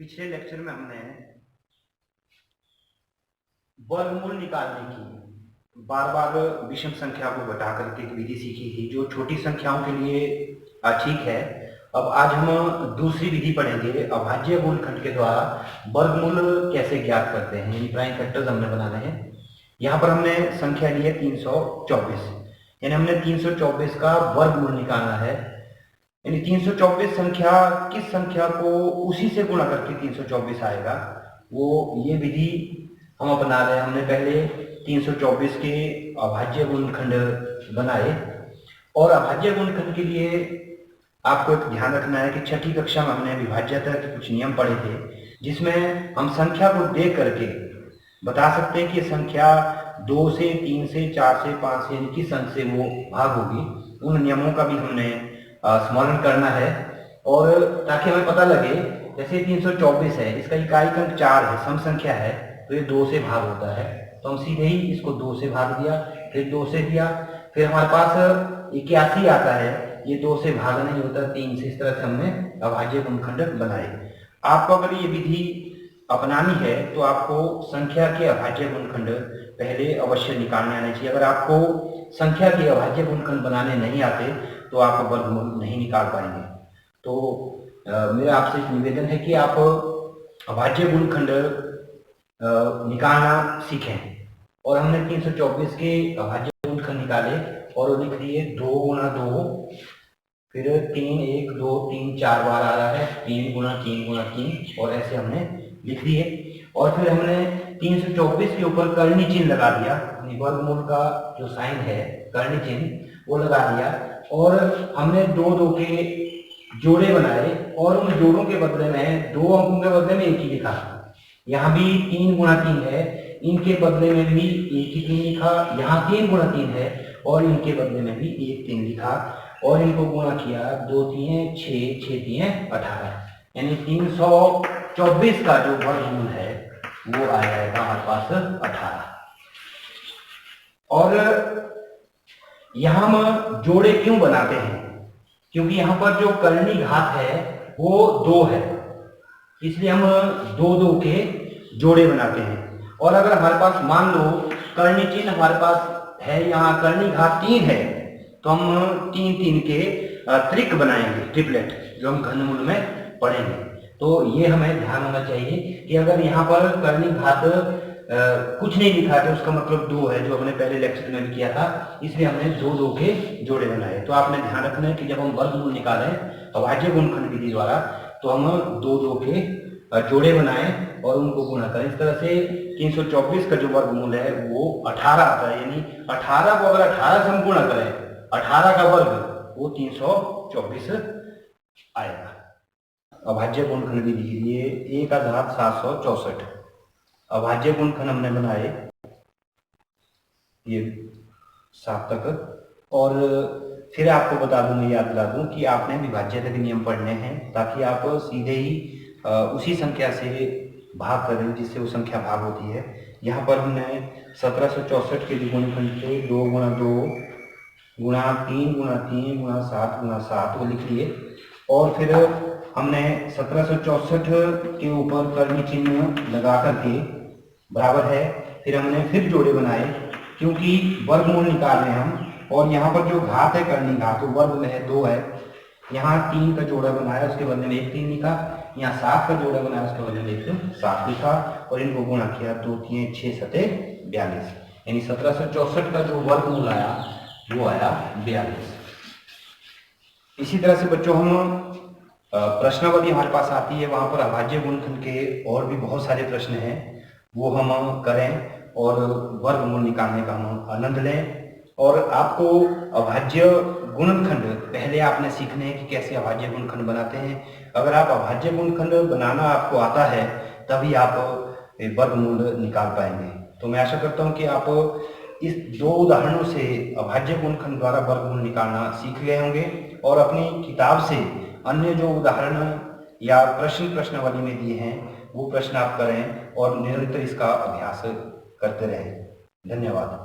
पिछले लेक्चर में हमने वर्गमूल निकालने की बार बार विषम संख्या को घटा करके एक विधि सीखी थी जो छोटी संख्याओं के लिए ठीक है। अब आज हम दूसरी विधि पढ़ेंगे, अभाज्य गुणनखंड के द्वारा वर्गमूल कैसे ज्ञात करते हैं, यानी प्राइम फैक्टर्स हमने बनाने हैं। यहाँ पर हमने संख्या ली है 324, यानी हमने 324 का वर्गमूल निकालना है। यानी 324 संख्या किस संख्या को उसी से गुणा करके 324 आएगा, वो ये विधि हम अपना रहे हैं। हमने पहले 324 के अभाज्य गुणनखंड बनाए और अभाज्य गुणनखंड के लिए आपको एक ध्यान रखना है कि छठी कक्षा में हमने विभाज्यता के कुछ नियम पढ़े थे, जिसमें हम संख्या को देख करके बता सकते हैं कि संख्या 2 से 3 से 4 से 5 से यानी किस अंक से वो भाग होगी। उन नियमों का भी हमने स्मरण करना है और ताकि हमें पता लगे, जैसे 324 है, इसका इकाई अंक 4 है, सम संख्या है, तो ये 2 से भाग होता है, तो हम सीधे ही इसको 2 से भाग दिया, फिर 2 से दिया, फिर हमारे पास 81 आता है, ये 2 से भाग नहीं होता, 3 से। इस तरह से हमने अभाज्य गुणनखंड बनाए। आपको अगर ये विधि अपनानी है तो आपको संख्या के अभाज्य गुणनखंड पहले अवश्य निकालने आने चाहिए। अगर आपको संख्या के अभाज्य गुणनखंड बनाने नहीं आते तो आप वर्गमूल नहीं निकाल पाएंगे। तो मेरा आपसे एक निवेदन है कि आप अभाज्य गुणनखंड निकालना सीखें। और हमने 324 के अभाज्य गुणनखंड निकाले और वो लिख दिए 2 गुणा 2, फिर 3 1 2 3 4 बार आ रहा है, 3 गुणा 3 गुणा 3, और ऐसे हमने लिख दिए। और फिर हमने 324 के ऊपर कर्णी चिन्ह लगा दिया, वर्गमूल का जो साइन है कर्णी चिन्ह वो लगा दिया, और हमने 2 2 के जोड़े बनाए और उन जोड़ों के बदले में 2 अंकों के बदले में 1 ही लिखा। यहाँ भी 3 गुणा 3 है, इनके बदले में भी 1 ही 3 लिखा। यहाँ 3 गुणा 3 है और इनके बदले में भी 1 3 लिखा, और इनको गुणा किया, 2 3 6 6 3 18, यानी 324 का जो वर्गमूल है वो आ जाएगा हमारे पास 18। और यहां हम जोड़े क्यों बनाते हैं, क्योंकि यहां पर जो कर्णी घात है वो 2 है, इसलिए हम 2 2 के जोड़े बनाते हैं। और अगर हमारे पास मान लो कर्णी चिन्ह हमारे पास है, यहाँ कर्णी घात 3 है, तो हम 3 3 के त्रिक बनाएंगे, ट्रिपलेट, जो हम घनमूल में पढ़ेंगे। तो ये हमें ध्यान होना चाहिए कि अगर यहाँ पर कर्णी घात कुछ नहीं लिखा है तो उसका मतलब 2 है, जो हमने पहले लेक्चर में भी किया था, इसलिए हमने 2 2 के जोड़े बनाए। तो आपने ध्यान रखना है कि जब हम वर्गमूल निकालें अभाज्य गुणनखंड विधि द्वारा, तो हम 2 2 के जोड़े बनाएं और उनको गुणा करें। इस तरह से 324 का जो वर्गमूल है वो 18 आता है, यानी 18 को अगर 18 से हम गुणा करें, 18 का वर्ग, वो 324 आएगा। अभाज्य गुणनखंड विधि के लिए 1 का घात 764 अभाज्य गुणनखंड हमने बनाए, ये 7 तक। और फिर आपको बता दूं, मैं याद दिला दूं कि आपने विभाज्यता के नियम पढ़ने हैं ताकि आप सीधे ही उसी संख्या से भाग करें जिससे वो संख्या भाग होती है। यहाँ पर हमने 1764 के गुणनखंड थे, 2 गुणा 2 गुणा 3 गुणा 3 गुणा 7 गुणा 7 वो लिख लिए। और फिर हमने 1764 के ऊपर कर्णी चिन्ह लगा करके बराबर है, फिर हमने फिर जोड़े बनाए क्योंकि वर्गमूल निकाल रहे हैं हम। और यहाँ पर जो घात है कर्णी घात वो वर्ग में है, 2 है, यहाँ 3 का जोड़ा बनाया, उसके बदले में 1 3 लिखा, यहाँ 7 का जोड़ा बनाया, उसके बदले में 1 7 लिखा, और इनको गुणा किया, 2 3 6 7 42, यानी 1764 का जो वर्गमूल आया वो आया 42। इसी तरह से बच्चों हम प्रश्नावली हमारे पास आती है, वहां पर अभाज्य गुणनखंड के और भी बहुत सारे प्रश्न हैं, वो हम करें और वर्गमूल निकालने का हम आनंद लें। और आपको अभाज्य गुणनखंड पहले आपने सीखने हैं कि कैसे अभाज्य गुणनखंड बनाते हैं। अगर आप अभाज्य गुणनखंड बनाना आपको आता है तभी आप वर्गमूल निकाल पाएंगे। तो मैं आशा करता हूं कि आप इस 2 उदाहरणों से अभाज्य गुणनखंड द्वारा वर्गमूल निकालना सीख गए होंगे, और अपनी किताब से अन्य जो उदाहरण या प्रश्नावली में दिए हैं वो प्रश्न आप करें और निरंतर इसका अभ्यास करते रहें। धन्यवाद।